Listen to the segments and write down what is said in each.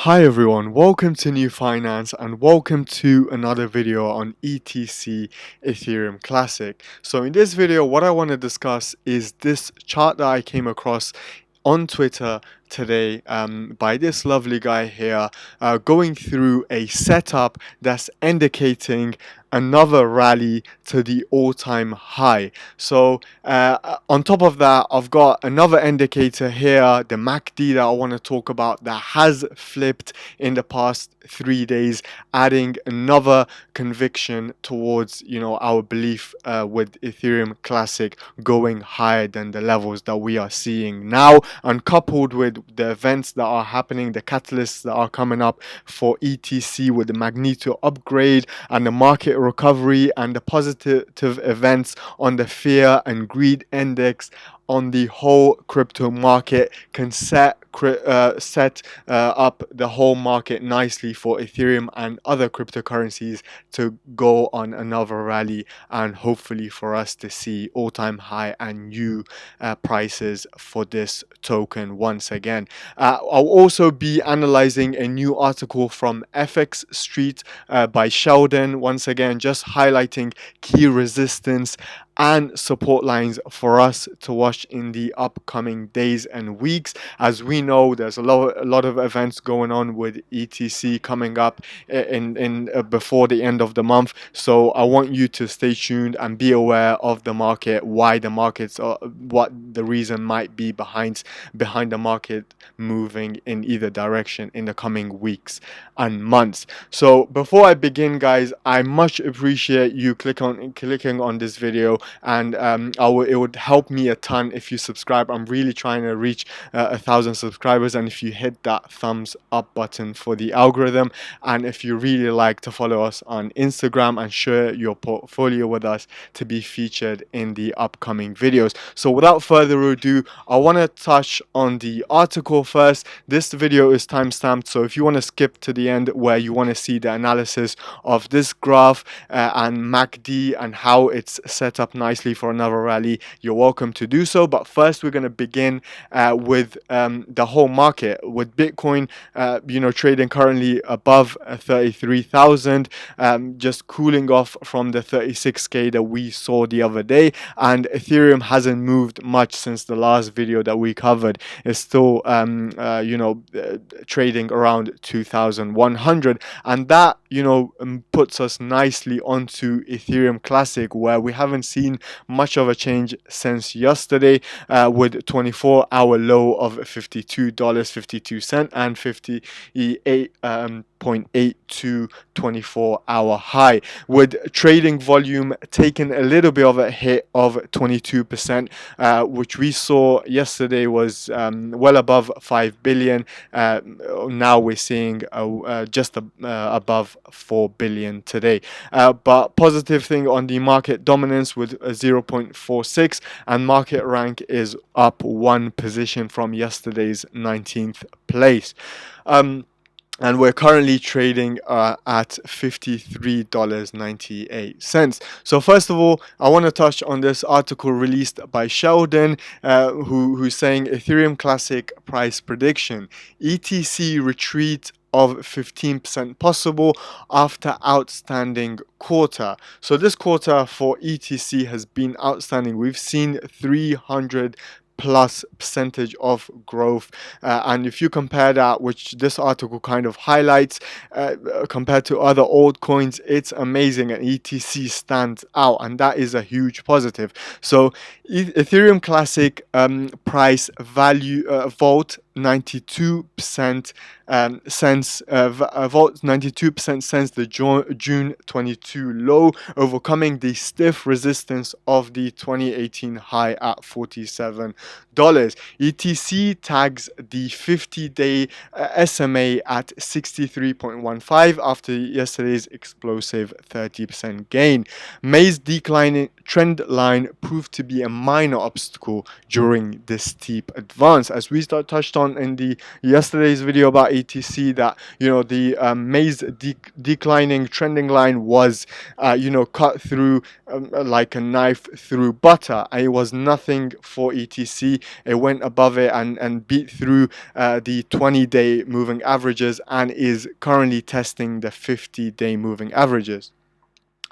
Hi everyone, welcome to New Finance and welcome to another video on ETC Ethereum Classic. So in this video, what I want to discuss is this chart that I came across on Twitter today by this lovely guy here, going through a setup that's indicating another rally to the all-time high. So on top of that, I've got another indicator here, the MACD, that I want to talk about, that has flipped in the past 3 days, adding another conviction towards our belief with Ethereum Classic going higher than the levels that we are seeing now, and coupled with the events that are happening, the catalysts that are coming up for ETC with the Magneto upgrade and the market recovery and the positive events on the fear and greed index on the whole crypto market can set up the whole market nicely for Ethereum and other cryptocurrencies to go on another rally, and hopefully for us to see all-time high and new prices for this token once again. I'll also be analyzing a new article from FX Street by Sheldon, once again just highlighting key resistance and support lines for us to watch in the upcoming days and weeks. As we know, there's a lot of events going on with ETC coming up in before the end of the month. So I want you to stay tuned and be aware of the market, why the markets are, what the reason might be behind the market moving in either direction in the coming weeks and months. So before I begin, guys, I much appreciate you clicking on this video, and it would help me a ton if you subscribe. I'm really trying to reach 1,000 subscribers, and if you hit that thumbs up button for the algorithm, and if you really like to follow us on Instagram and share your portfolio with us to be featured in the upcoming videos. So without further ado, I want to touch on the article first. This video is timestamped, so if you want to skip to the end where you want to see the analysis of this graph and MACD and how it's set up nicely for another rally, you're welcome to do so. But first, we're going to begin with the whole market, with Bitcoin trading currently above 33,000, just cooling off from the 36k that we saw the other day, and Ethereum hasn't moved much since the last video that we covered. It's still trading around 2,100, and that puts us nicely onto Ethereum Classic, where we haven't seen much of a change since yesterday, with 24-hour low of $52.52 and 58.82 24-hour high, with trading volume taking a little bit of a hit of 22%, which we saw yesterday was well above 5 billion. Now we're seeing just above 4 billion today. But positive thing on the market dominance with 0.46, and market rank is up one position from yesterday's 19th place. And we're currently trading at $53.98. So first of all, I want to touch on this article released by Sheldon, who's saying Ethereum Classic price prediction: ETC retreat of 15% possible after outstanding quarter. So this quarter for ETC has been outstanding. We've seen 300 plus percentage of growth, and if you compare that, which this article kind of highlights, compared to other altcoins, it's amazing, and ETC stands out, and that is a huge positive. So Ethereum Classic price value vault 92% since vault 92% since the June 22 low, overcoming the stiff resistance of the 2018 high at $47. ETC tags the 50-day SMA at 63.15 after yesterday's explosive 30% gain. May's declining trend line proved to be a minor obstacle during this steep advance. As we touched on in the yesterday's video about ATC, that the maze declining trending line was cut through like a knife through butter. It was nothing for ETC. It went above it and beat through the 20-day moving averages and is currently testing the 50-day moving averages.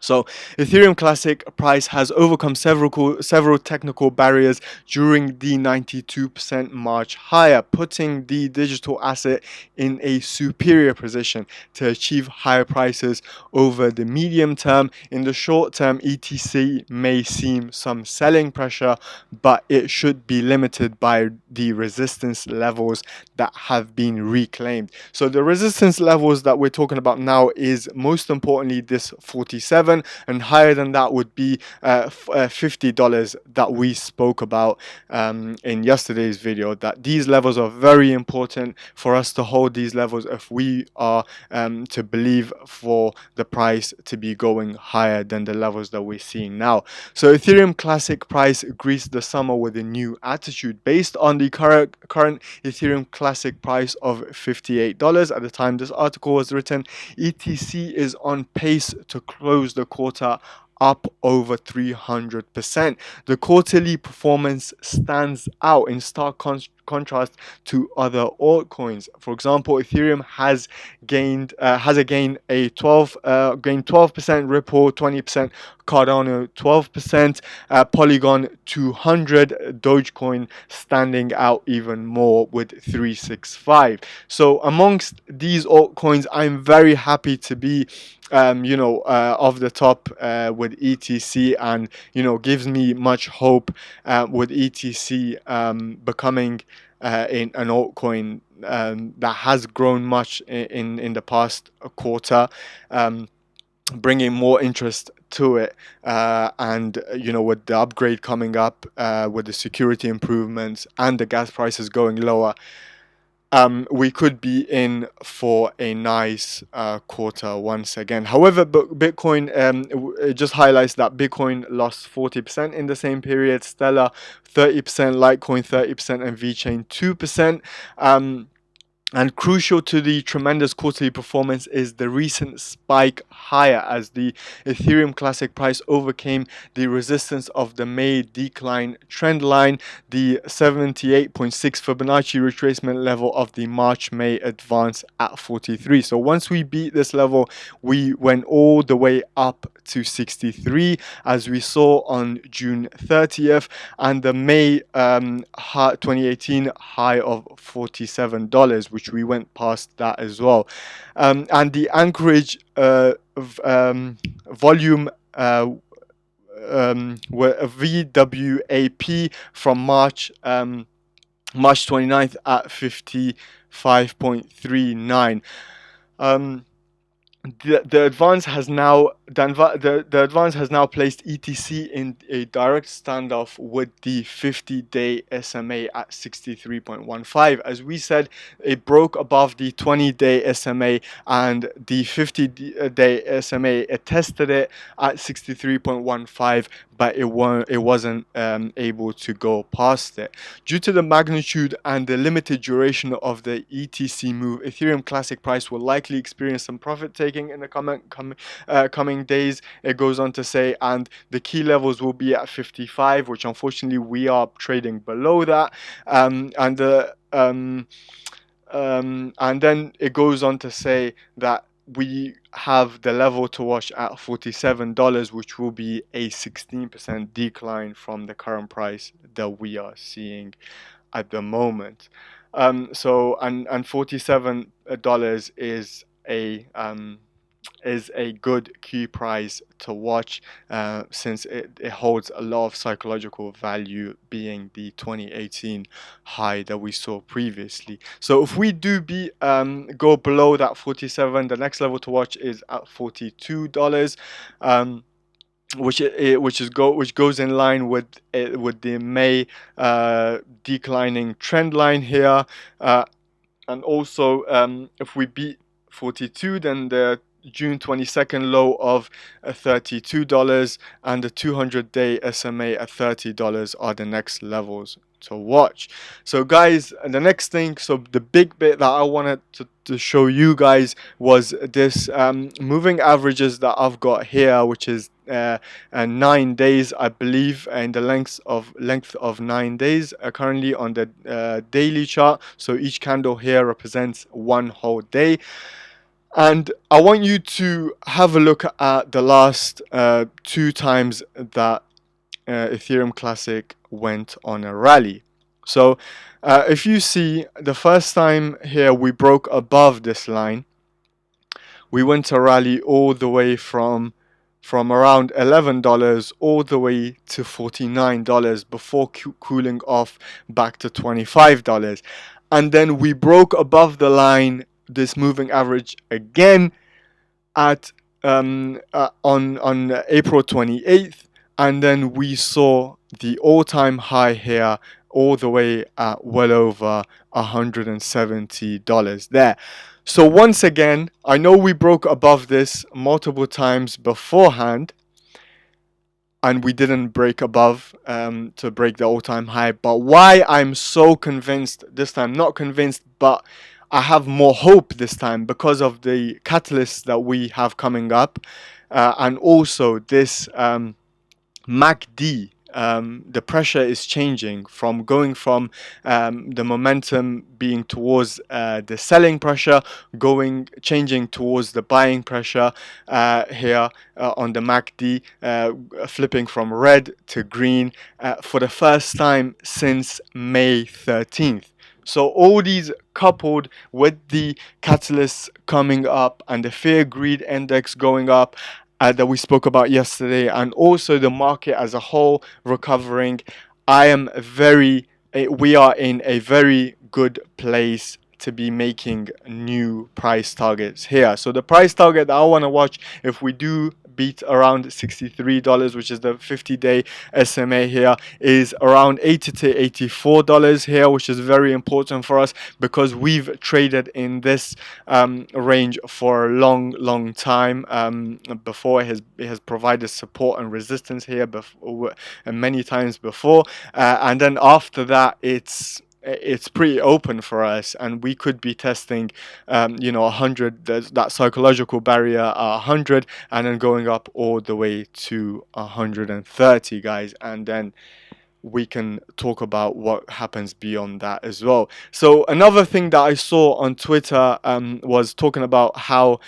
So Ethereum Classic price has overcome several technical barriers during the 92% march higher, putting the digital asset in a superior position to achieve higher prices over the medium term. In the short term, ETC may seem some selling pressure, but it should be limited by the resistance levels that have been reclaimed. So the resistance levels that we're talking about now is most importantly this 47, and higher than that would be $50 that we spoke about in yesterday's video. That these levels are very important for us to hold these levels if we are to believe for the price to be going higher than the levels that we're seeing now. So Ethereum Classic price greets the summer with a new attitude based on the current Ethereum Classic price of $58 at the time this article was written. ETC is on pace to close the quarter up over 300%. The quarterly performance stands out in stark contrast to other altcoins. For example, Ethereum has gained gained 12%, Ripple 20%, Cardano 12%, Polygon 200, Dogecoin standing out even more with 365. So amongst these altcoins, I'm very happy to be of the top with ETC, and gives me much hope with ETC becoming in an altcoin that has grown much in the past quarter, bringing more interest to it, and with the upgrade coming up, with the security improvements and the gas prices going lower, we could be in for a nice quarter once again. However, Bitcoin, it just highlights that Bitcoin lost 40% in the same period, Stellar 30%, Litecoin 30%, and VeChain 2%. And crucial to the tremendous quarterly performance is the recent spike higher as the Ethereum Classic price overcame the resistance of the May decline trend line, the 78.6 Fibonacci retracement level of the March-May advance at 43. So once we beat this level, we went all the way up to 63, as we saw on June 30th, and the May 2018 high of $47, which we went past that as well. And the Anchorage volume VWAP from March 29th at 55.39. The advance has now the advance has now placed ETC in a direct standoff with the 50-day SMA at 63.15. As we said, it broke above the 20-day SMA, and the 50-day SMA, it tested it at 63.15, but it wasn't able to go past it. Due to the magnitude and the limited duration of the ETC move, Ethereum Classic price will likely experience some profit taking in the coming days. It goes on to say, and the key levels will be at 55, which unfortunately we are trading below that. And then it goes on to say that we have the level to watch at $47, which will be a 16% decline from the current price that we are seeing at the moment. So $47 is a good key price to watch, since it holds a lot of psychological value, being the 2018 high that we saw previously. So if we do go below that 47, the next level to watch is at $42, which goes in line with the May declining trend line here, and also if we beat 42, then June 22nd low of $32, and the 200-day SMA at $30 are the next levels to watch. So guys, the next thing, so the big bit that I wanted to show you guys was this moving averages that I've got here, which is 9 days, I believe, and the length of 9 days currently on the daily chart. So each candle here represents one whole day. And I want you to have a look at the last 2 times that Ethereum Classic went on a rally. So if you see, the first time here we broke above this line, we went to rally all the way from around $11 all the way to $49 before cooling off back to $25. And then we broke above the line, this moving average again, at on April 28th, and then we saw the all-time high here all the way at well over $170 there. So once again, I know we broke above this multiple times beforehand, and we didn't break above to break the all-time high. But why I'm so convinced this time, not convinced, but I have more hope this time, because of the catalysts that we have coming up, and also this MACD. The pressure is changing from going from the momentum being towards the selling pressure, changing towards the buying pressure here on the MACD, flipping from red to green for the first time since May 13th. So all these coupled with the catalysts coming up and the fear greed index going up that we spoke about yesterday, and also the market as a whole recovering, we are in a very good place to be making new price targets here. So the price target that I want to watch, if we do beat around $63, which is the 50-day SMA here, is around $80 to $84 here, which is very important for us because we've traded in this range for a long time before. It has provided support and resistance here before, many times before, and then after that it's pretty open for us, and we could be testing 100, that psychological barrier at 100, and then going up all the way to 130, guys, and then we can talk about what happens beyond that as well. So another thing that I saw on Twitter was talking about how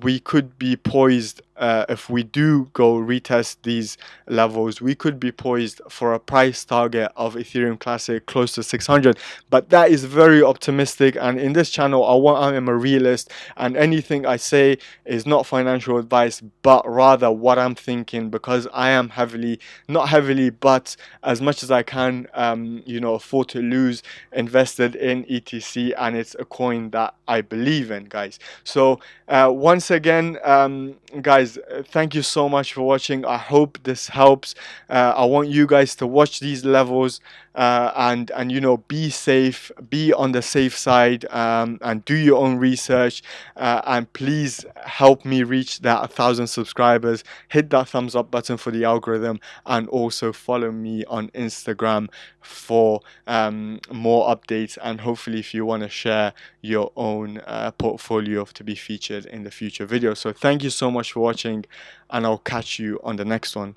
we could be poised, if we do go retest these levels, we could be poised for a price target of Ethereum Classic close to 600. But that is very optimistic, and in this channel I am a realist, and anything I say is not financial advice, but rather what I'm thinking, because I am not heavily, but as much as I can, afford to lose, invested in ETC, and it's a coin that I believe in, guys. So once again, guys, thank you so much for watching. I hope this helps. I want you guys to watch these levels and be safe, be on the safe side, and do your own research, and please help me reach that 1,000 subscribers. Hit that thumbs up button for the algorithm, and also follow me on Instagram for more updates, and hopefully if you want to share your own portfolio to be featured in the future videos. So thank you so much for watching, and I'll catch you on the next one.